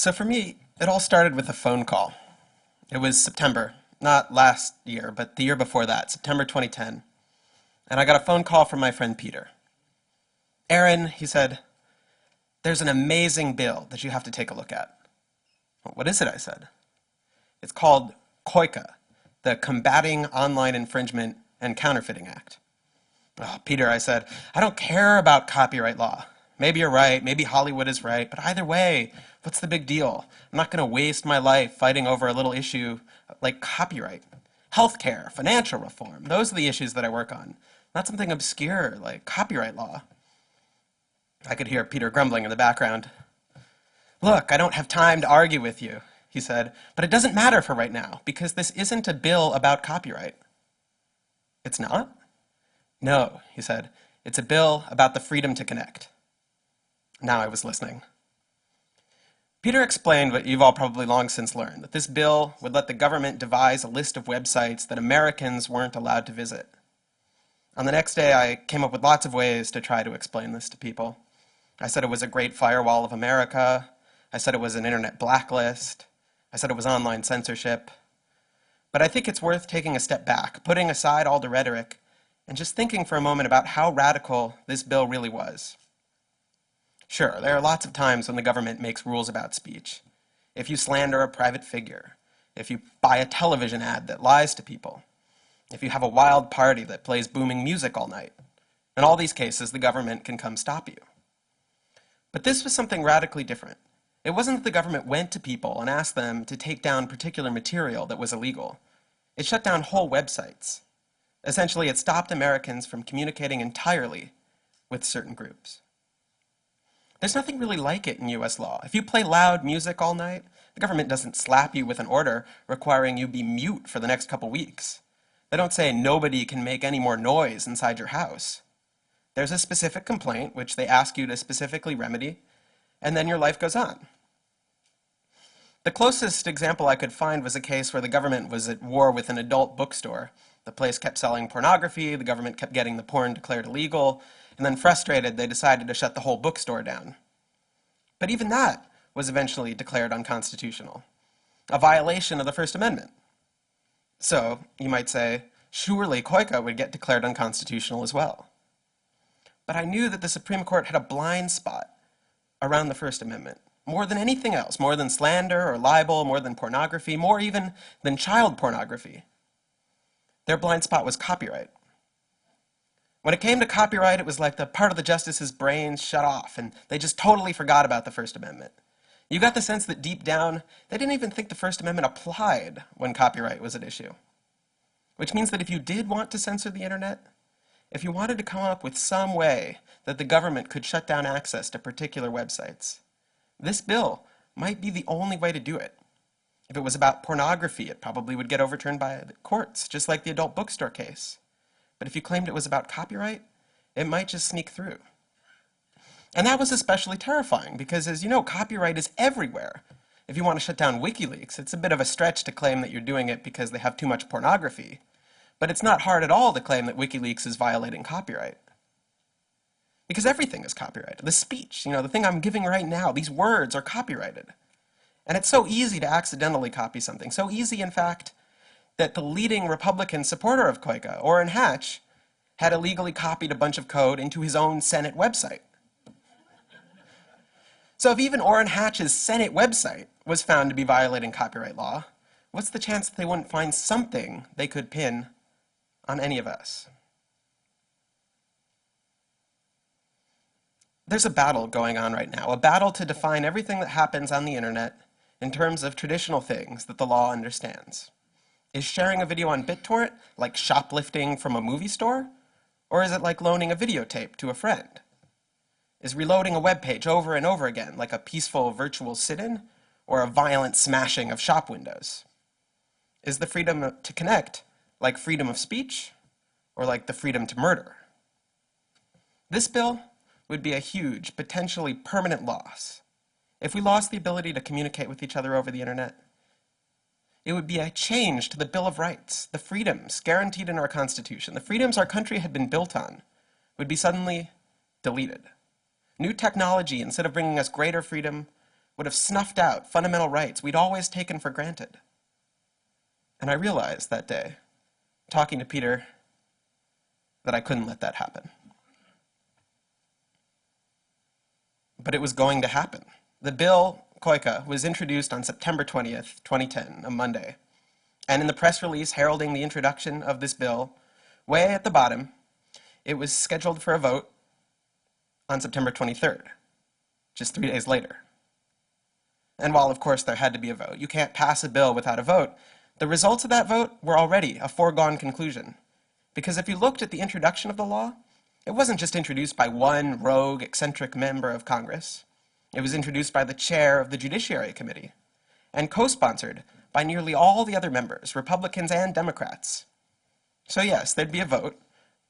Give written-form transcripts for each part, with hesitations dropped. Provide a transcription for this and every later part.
So for me, it all started with a phone call. It was September, not last year, but the year before that, September 2010. And I got a phone call from my friend Peter. Aaron, he said, there's an amazing bill that you have to take a look at. What is it? I said. It's called COICA, the Combating Online Infringement and Counterfeiting Act. Oh, Peter, I said, I don't care about copyright law. Maybe you're right, maybe Hollywood is right, but either way, what's the big deal? I'm not going to waste my life fighting over a little issue like copyright. Healthcare, financial reform, those are the issues that I work on. Not something obscure like copyright law. I could hear Peter grumbling in the background. Look, I don't have time to argue with you, he said, but it doesn't matter for right now because this isn't a bill about copyright. It's not? No, he said, it's a bill about the freedom to connect. Now I was listening. Peter explained what you've all probably long since learned, that this bill would let the government devise a list of websites that Americans weren't allowed to visit. On the next day, I came up with lots of ways to try to explain this to people. I said it was a great firewall of America. I said it was an internet blacklist. I said it was online censorship. But I think it's worth taking a step back, putting aside all the rhetoric, and just thinking for a moment about how radical this bill really was. Sure, there are lots of times when the government makes rules about speech. If you slander a private figure, if you buy a television ad that lies to people, if you have a wild party that plays booming music all night, in all these cases, the government can come stop you. But this was something radically different. It wasn't that the government went to people and asked them to take down particular material that was illegal. It shut down whole websites. Essentially, it stopped Americans from communicating entirely with certain groups. There's nothing really like it in US law. If you play loud music all night, the government doesn't slap you with an order requiring you be mute for the next couple weeks. They don't say nobody can make any more noise inside your house. There's a specific complaint which they ask you to specifically remedy, and then your life goes on. The closest example I could find was a case where the government was at war with an adult bookstore. The place kept selling pornography, the government kept getting the porn declared illegal, and then frustrated, they decided to shut the whole bookstore down. But even that was eventually declared unconstitutional, a violation of the First Amendment. So, you might say, surely COICA would get declared unconstitutional as well. But I knew that the Supreme Court had a blind spot around the First Amendment, more than anything else, more than slander or libel, more than pornography, more even than child pornography. Their blind spot was copyright. When it came to copyright, it was like the part of the justices' brains shut off, and they just totally forgot about the First Amendment. You got the sense that deep down, they didn't even think the First Amendment applied when copyright was at issue. Which means that if you did want to censor the internet, if you wanted to come up with some way that the government could shut down access to particular websites, this bill might be the only way to do it. If it was about pornography, it probably would get overturned by the courts, just like the adult bookstore case. But if you claimed it was about copyright, it might just sneak through. And that was especially terrifying because, as you know, copyright is everywhere. If you want to shut down WikiLeaks, it's a bit of a stretch to claim that you're doing it because they have too much pornography. But it's not hard at all to claim that WikiLeaks is violating copyright. Because everything is copyrighted. The speech, the thing I'm giving right now, these words are copyrighted. And it's so easy to accidentally copy something. So easy, in fact, that the leading Republican supporter of COICA, Orrin Hatch, had illegally copied a bunch of code into his own Senate website. So if even Orrin Hatch's Senate website was found to be violating copyright law, what's the chance that they wouldn't find something they could pin on any of us? There's a battle going on right now, a battle to define everything that happens on the internet in terms of traditional things that the law understands. Is sharing a video on BitTorrent like shoplifting from a movie store? Or is it like loaning a videotape to a friend? Is reloading a web page over and over again like a peaceful virtual sit-in or a violent smashing of shop windows? Is the freedom to connect like freedom of speech or like the freedom to murder? This bill would be a huge, potentially permanent loss. If we lost the ability to communicate with each other over the internet, it would be a change to the Bill of Rights, the freedoms guaranteed in our Constitution, the freedoms our country had been built on, would be suddenly deleted. New technology, instead of bringing us greater freedom, would have snuffed out fundamental rights we'd always taken for granted. And I realized that day, talking to Peter, that I couldn't let that happen. But it was going to happen. The bill, COICA, was introduced on September 20th, 2010, a Monday. And in the press release heralding the introduction of this bill, way at the bottom, it was scheduled for a vote on September 23rd, just 3 days later. And while, of course, there had to be a vote, you can't pass a bill without a vote, the results of that vote were already a foregone conclusion. Because if you looked at the introduction of the law, it wasn't just introduced by one rogue, eccentric member of Congress. It was introduced by the chair of the Judiciary Committee and co-sponsored by nearly all the other members, Republicans and Democrats. So yes, there'd be a vote,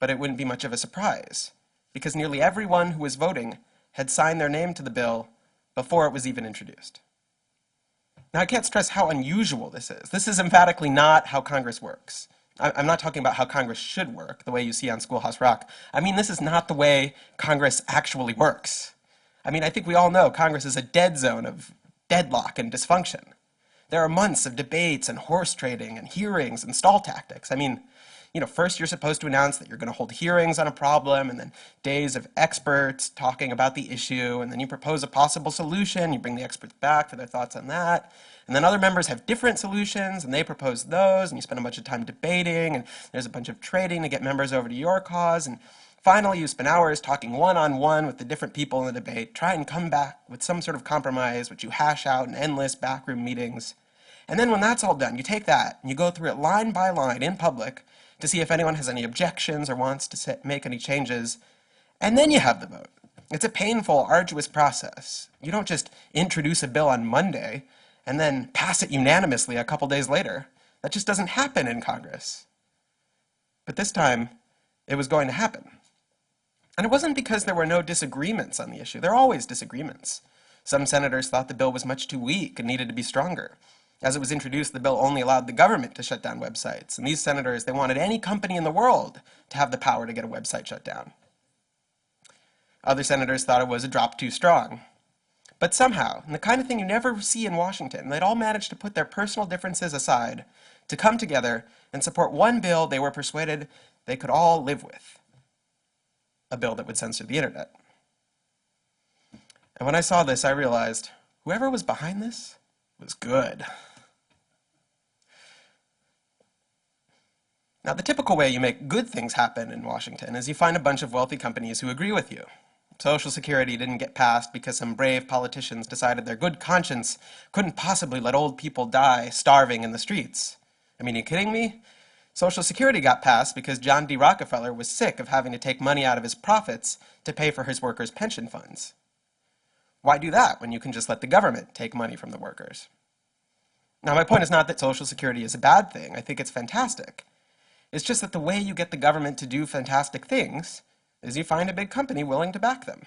but it wouldn't be much of a surprise, because nearly everyone who was voting had signed their name to the bill before it was even introduced. Now, I can't stress how unusual this is. This is emphatically not how Congress works. I'm not talking about how Congress should work, the way you see on Schoolhouse Rock. I mean, this is not the way Congress actually works. I mean, I think we all know Congress is a dead zone of deadlock and dysfunction. There are months of debates and horse trading and hearings and stall tactics. I mean, first you're supposed to announce that you're going to hold hearings on a problem, and then days of experts talking about the issue, and then you propose a possible solution, you bring the experts back for their thoughts on that, and then other members have different solutions, and they propose those, and you spend a bunch of time debating, and there's a bunch of trading to get members over to your cause, and finally you spend hours talking one-on-one with the different people in the debate, try and come back with some sort of compromise, which you hash out in endless backroom meetings. And then when that's all done, you take that, and you go through it line by line in public, to see if anyone has any objections or wants to make any changes, and then you have the vote. It's a painful, arduous process. You don't just introduce a bill on Monday and then pass it unanimously a couple days later. That just doesn't happen in Congress. But this time, it was going to happen. And it wasn't because there were no disagreements on the issue. There are always disagreements. Some senators thought the bill was much too weak and needed to be stronger. As it was introduced, the bill only allowed the government to shut down websites. And these senators, they wanted any company in the world to have the power to get a website shut down. Other senators thought it was a drop too strong. But somehow, and the kind of thing you never see in Washington, they'd all managed to put their personal differences aside to come together and support one bill they were persuaded they could all live with. A bill that would censor the internet. And when I saw this, I realized whoever was behind this was good. Now, the typical way you make good things happen in Washington is you find a bunch of wealthy companies who agree with you. Social Security didn't get passed because some brave politicians decided their good conscience couldn't possibly let old people die starving in the streets. I mean, are you kidding me? Social Security got passed because John D. Rockefeller was sick of having to take money out of his profits to pay for his workers' pension funds. Why do that when you can just let the government take money from the workers? Now, my point is not that Social Security is a bad thing. I think it's fantastic. It's just that the way you get the government to do fantastic things is you find a big company willing to back them.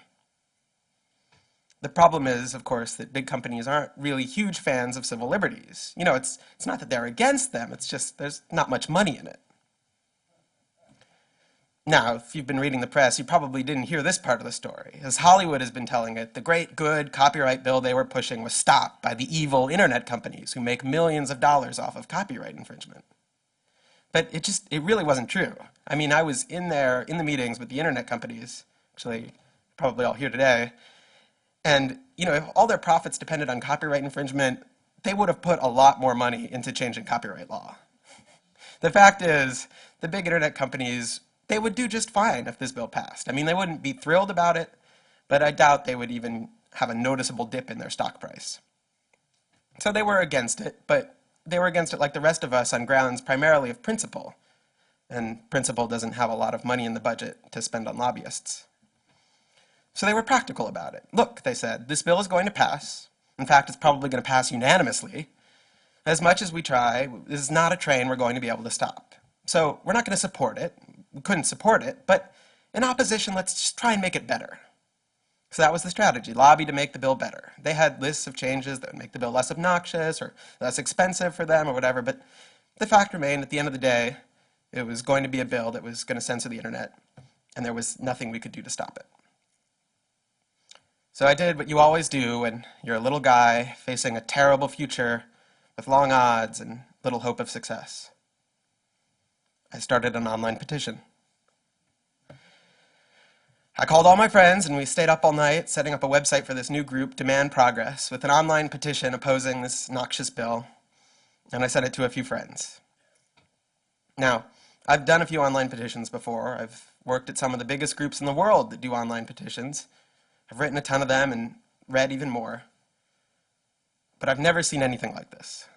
The problem is, of course, that big companies aren't really huge fans of civil liberties. It's not that they're against them, it's just there's not much money in it. Now, if you've been reading the press, you probably didn't hear this part of the story. As Hollywood has been telling it, the great good copyright bill they were pushing was stopped by the evil internet companies who make millions of dollars off of copyright infringement. But it really wasn't true. I mean, I was in there in the meetings with the internet companies, actually probably all here today, and if all their profits depended on copyright infringement, they would have put a lot more money into changing copyright law. The fact is, the big internet companies, they would do just fine if this bill passed. I mean, they wouldn't be thrilled about it, but I doubt they would even have a noticeable dip in their stock price. So they were against it, but they were against it like the rest of us on grounds primarily of principle. And principle doesn't have a lot of money in the budget to spend on lobbyists. So they were practical about it. Look, they said, this bill is going to pass. In fact, it's probably going to pass unanimously. As much as we try, this is not a train we're going to be able to stop. So we're not going to support it. We couldn't support it, but in opposition, let's just try and make it better. So that was the strategy, lobby to make the bill better. They had lists of changes that would make the bill less obnoxious or less expensive for them or whatever, but the fact remained, at the end of the day, it was going to be a bill that was going to censor the internet, and there was nothing we could do to stop it. So I did what you always do when you're a little guy facing a terrible future with long odds and little hope of success. I started an online petition. I called all my friends and we stayed up all night setting up a website for this new group, Demand Progress, with an online petition opposing this noxious bill, and I sent it to a few friends. Now, I've done a few online petitions before. I've worked at some of the biggest groups in the world that do online petitions. I've written a ton of them and read even more. But I've never seen anything like this.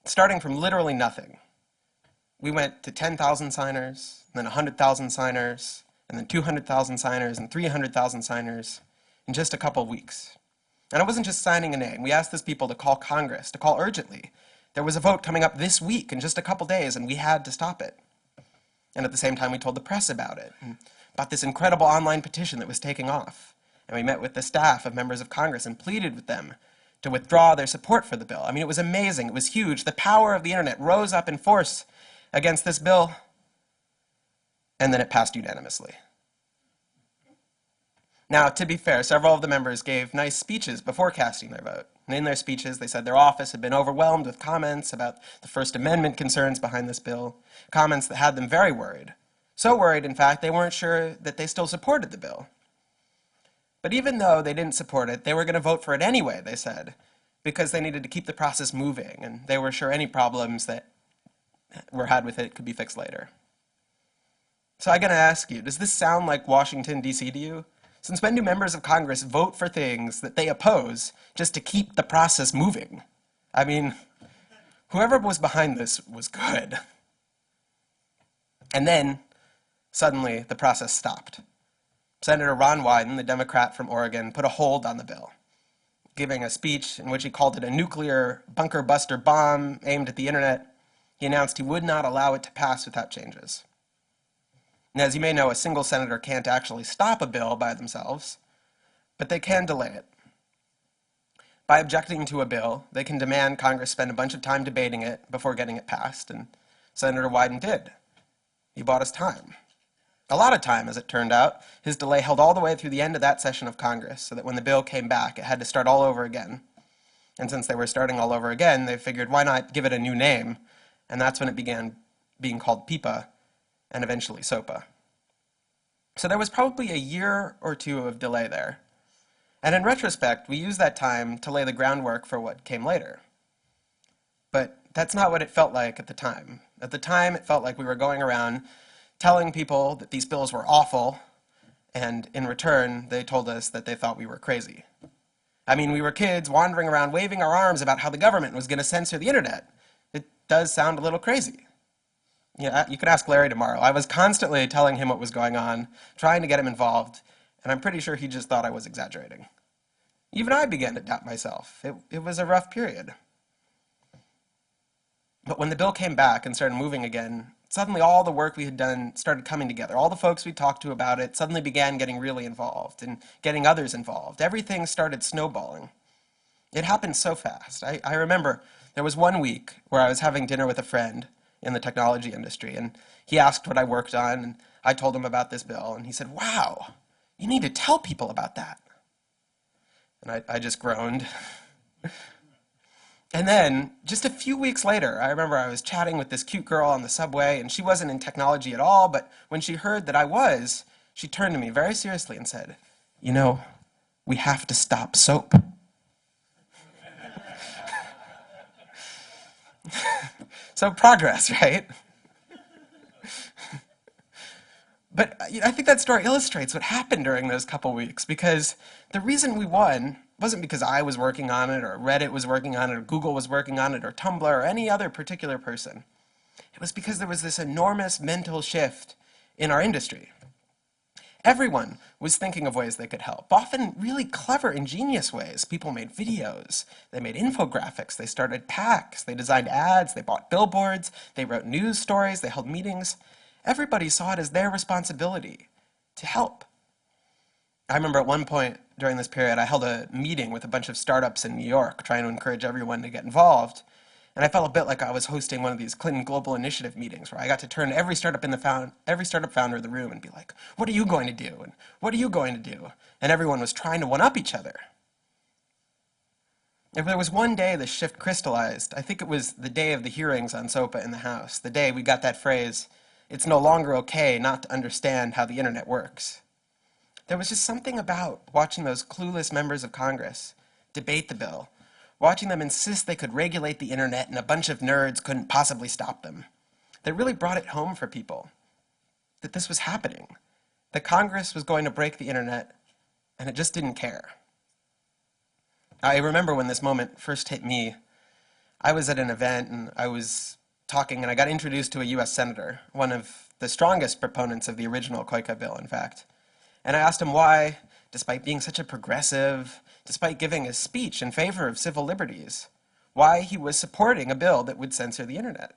Starting from literally nothing, we went to 10,000 signers, then 100,000 signers, and then 200,000 signers and 300,000 signers in just a couple of weeks. And it wasn't just signing a name. We asked these people to call Congress, to call urgently. There was a vote coming up this week in just a couple days, and we had to stop it. And at the same time, we told the press about it, and about this incredible online petition that was taking off. And we met with the staff of members of Congress and pleaded with them to withdraw their support for the bill. I mean, it was amazing. It was huge. The power of the internet rose up in force against this bill, and then it passed unanimously. Now, to be fair, several of the members gave nice speeches before casting their vote. And in their speeches, they said their office had been overwhelmed with comments about the First Amendment concerns behind this bill, comments that had them very worried. So worried, in fact, they weren't sure that they still supported the bill. But even though they didn't support it, they were going to vote for it anyway, they said, because they needed to keep the process moving, and they were sure any problems that were had with it could be fixed later. So I'm going to ask you, does this sound like Washington, D.C. to you? Since when do members of Congress vote for things that they oppose just to keep the process moving? I mean, whoever was behind this was good. And then, suddenly, the process stopped. Senator Ron Wyden, the Democrat from Oregon, put a hold on the bill, giving a speech in which he called it a nuclear bunker buster bomb aimed at the internet. He announced he would not allow it to pass without changes. And as you may know, a single senator can't actually stop a bill by themselves, but they can delay it. By objecting to a bill, they can demand Congress spend a bunch of time debating it before getting it passed, and Senator Wyden did. He bought us time. A lot of time, as it turned out. His delay held all the way through the end of that session of Congress, so that when the bill came back, it had to start all over again. And since they were starting all over again, they figured, why not give it a new name? And that's when it began being called PIPA, and eventually SOPA. So there was probably a year or two of delay there. And in retrospect, we used that time to lay the groundwork for what came later. But that's not what it felt like at the time. At the time, it felt like we were going around telling people that these bills were awful, and in return, they told us that they thought we were crazy. I mean, we were kids wandering around waving our arms about how the government was going to censor the internet. It does sound a little crazy. Yeah, you can ask Larry tomorrow. I was constantly telling him what was going on, trying to get him involved, and I'm pretty sure he just thought I was exaggerating. Even I began to doubt myself. It was a rough period. But when the bill came back and started moving again, suddenly all the work we had done started coming together. All the folks we talked to about it suddenly began getting really involved and getting others involved. Everything started snowballing. It happened so fast. I remember there was one week where I was having dinner with a friend in the technology industry, and he asked what I worked on, and I told him about this bill, and he said, "Wow, you need to tell people about that." And I just groaned. And then, just a few weeks later, I remember I was chatting with this cute girl on the subway, and she wasn't in technology at all, but when she heard that I was, she turned to me very seriously and said, "You know, we have to stop soap." So progress, right? But I think that story illustrates what happened during those couple weeks, because the reason we won wasn't because I was working on it, or Reddit was working on it, or Google was working on it, or Tumblr, or any other particular person. It was because there was this enormous mental shift in our industry. Everyone was thinking of ways they could help, often really clever, ingenious ways. People made videos, they made infographics, they started PACs, they designed ads, they bought billboards, they wrote news stories, they held meetings. Everybody saw it as their responsibility to help. I remember at one point during this period, I held a meeting with a bunch of startups in New York, trying to encourage everyone to get involved. And I felt a bit like I was hosting one of these Clinton Global Initiative meetings where I got to turn to every startup founder in the room and be like, what are you going to do? And what are you going to do? And everyone was trying to one-up each other. If there was one day the shift crystallized, I think it was the day of the hearings on SOPA in the House, the day we got that phrase, "It's no longer okay not to understand how the internet works." There was just something about watching those clueless members of Congress debate the bill, watching them insist they could regulate the internet and a bunch of nerds couldn't possibly stop them, that really brought it home for people that this was happening, that Congress was going to break the internet, and it just didn't care. I remember when this moment first hit me. I was at an event and I was talking and I got introduced to a US Senator, one of the strongest proponents of the original KOICA bill, in fact. And I asked him why, despite being such a progressive, despite giving a speech in favor of civil liberties, why he was supporting a bill that would censor the internet.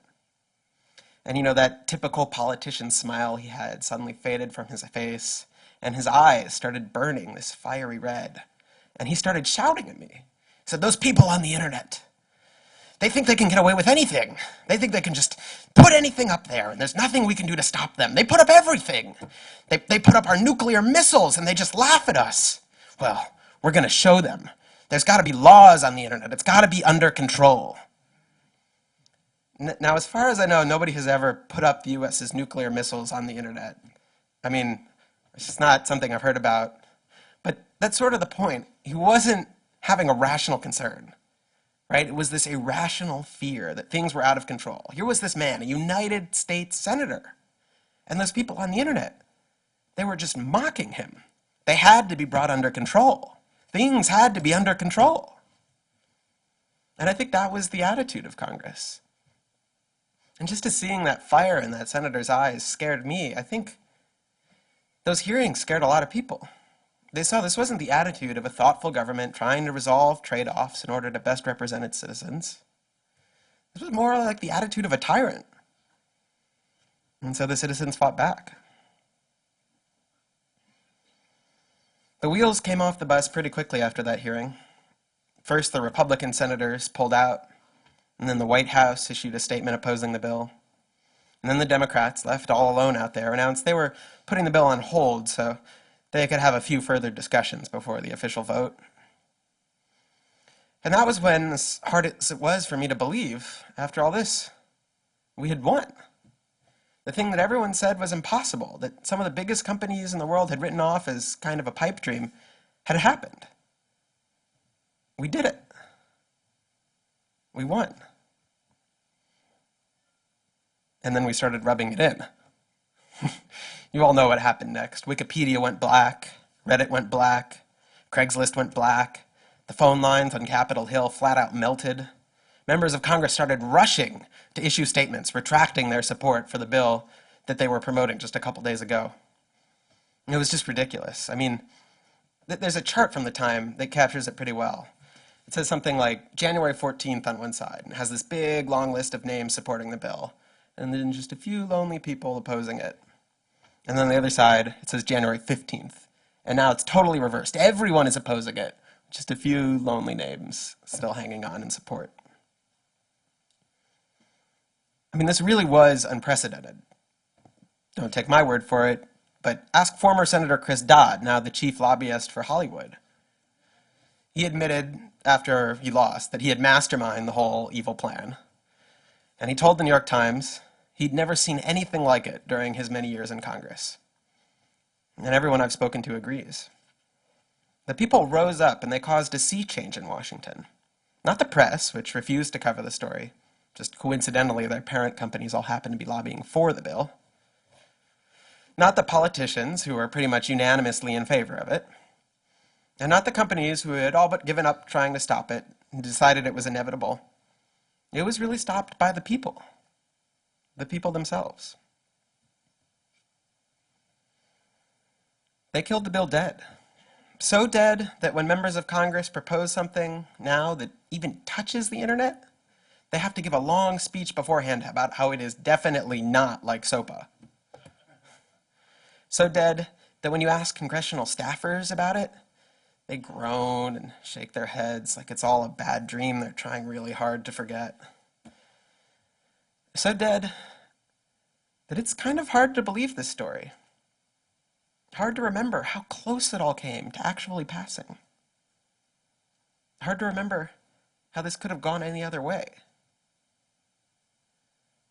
And you know, that typical politician smile he had suddenly faded from his face, and his eyes started burning this fiery red. And he started shouting at me. He said, "Those people on the internet, they think they can get away with anything. They think they can just put anything up there, and there's nothing we can do to stop them. They put up everything. They put up our nuclear missiles, and they just laugh at us. Well, we're going to show them. There's got to be laws on the internet. It's got to be under control." Now, as far as I know, nobody has ever put up the US's nuclear missiles on the internet. I mean, it's just not something I've heard about. But that's sort of the point. He wasn't having a rational concern, right? It was this irrational fear that things were out of control. Here was this man, a United States senator, and those people on the internet, they were just mocking him. They had to be brought under control. Things had to be under control. And I think that was the attitude of Congress. And just as seeing that fire in that senator's eyes scared me, I think those hearings scared a lot of people. They saw this wasn't the attitude of a thoughtful government trying to resolve trade-offs in order to best represent its citizens. This was more like the attitude of a tyrant. And so the citizens fought back. The wheels came off the bus pretty quickly after that hearing. First, the Republican senators pulled out, and then the White House issued a statement opposing the bill. And then the Democrats, left all alone out there, announced they were putting the bill on hold so they could have a few further discussions before the official vote. And that was when, as hard as it was for me to believe, after all this, we had won. The thing that everyone said was impossible, that some of the biggest companies in the world had written off as kind of a pipe dream, had happened. We did it. We won. And then we started rubbing it in. You all know what happened next. Wikipedia went black, Reddit went black, Craigslist went black, the phone lines on Capitol Hill flat out melted. Members of Congress started rushing to issue statements retracting their support for the bill that they were promoting just a couple days ago. It was just ridiculous. I mean, there's a chart from the time that captures it pretty well. It says something like January 14th on one side, and has this big long list of names supporting the bill, and then just a few lonely people opposing it. And then on the other side, it says January 15th. And now it's totally reversed. Everyone is opposing it. Just a few lonely names still hanging on in support. I mean, this really was unprecedented. Don't take my word for it, but ask former Senator Chris Dodd, now the chief lobbyist for Hollywood. He admitted, after he lost, that he had masterminded the whole evil plan. And he told the New York Times he'd never seen anything like it during his many years in Congress. And everyone I've spoken to agrees. The people rose up and they caused a sea change in Washington. Not the press, which refused to cover the story. Just coincidentally, their parent companies all happened to be lobbying for the bill. Not the politicians, who were pretty much unanimously in favor of it. And not the companies who had all but given up trying to stop it and decided it was inevitable. It was really stopped by the people themselves. They killed the bill dead. So dead that when members of Congress propose something now that even touches the internet, they have to give a long speech beforehand about how it is definitely not like SOPA. So dead that when you ask congressional staffers about it, they groan and shake their heads like it's all a bad dream they're trying really hard to forget. So dead that it's kind of hard to believe this story. Hard to remember how close it all came to actually passing. Hard to remember how this could have gone any other way.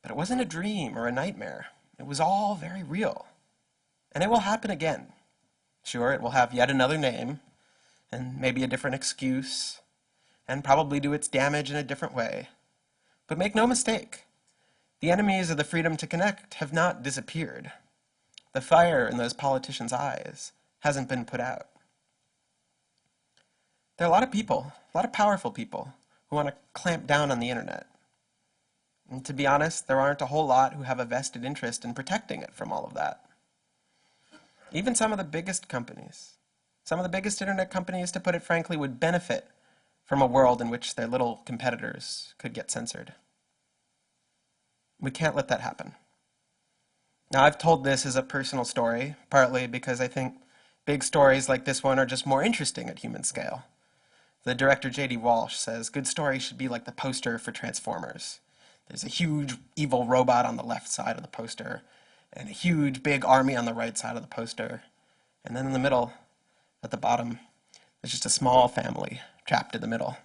But it wasn't a dream or a nightmare. It was all very real. And it will happen again. Sure, it will have yet another name, and maybe a different excuse, and probably do its damage in a different way. But make no mistake, the enemies of the freedom to connect have not disappeared. The fire in those politicians' eyes hasn't been put out. There are a lot of people, a lot of powerful people, who want to clamp down on the internet. And to be honest, there aren't a whole lot who have a vested interest in protecting it from all of that. Even some of the biggest companies, some of the biggest internet companies, to put it frankly, would benefit from a world in which their little competitors could get censored. We can't let that happen. Now, I've told this as a personal story, partly because I think big stories like this one are just more interesting at human scale. The director J.D. Walsh says good stories should be like the poster for Transformers. There's a huge evil robot on the left side of the poster, and a huge big army on the right side of the poster. And then in the middle, at the bottom, there's just a small family trapped in the middle.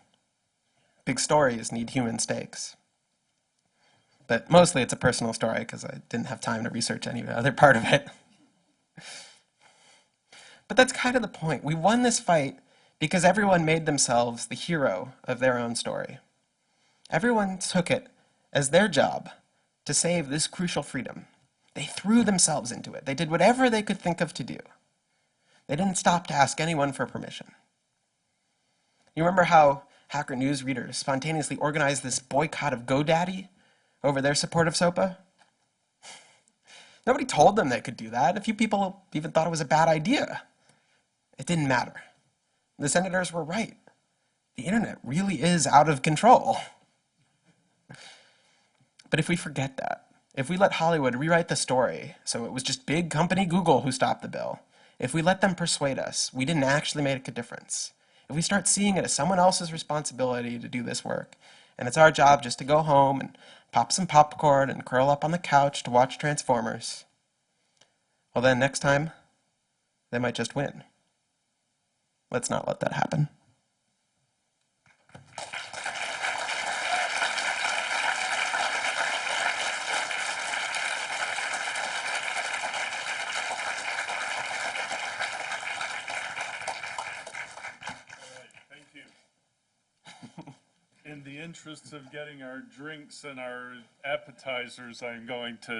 Big stories need human stakes. But mostly it's a personal story because I didn't have time to research any other part of it. But that's kind of the point. We won this fight because everyone made themselves the hero of their own story. Everyone took it as their job to save this crucial freedom. They threw themselves into it. They did whatever they could think of to do. They didn't stop to ask anyone for permission. You remember how Hacker News readers spontaneously organized this boycott of GoDaddy over their support of SOPA? Nobody told them they could do that. A few people even thought it was a bad idea. It didn't matter. The senators were right. The internet really is out of control. But if we forget that, if we let Hollywood rewrite the story so it was just big company Google who stopped the bill, if we let them persuade us we didn't actually make a difference, if we start seeing it as someone else's responsibility to do this work, and it's our job just to go home and pop some popcorn and curl up on the couch to watch Transformers, well then next time, they might just win. Let's not let that happen. Thank you. In the interest of getting our drinks and our appetizers, I'm going to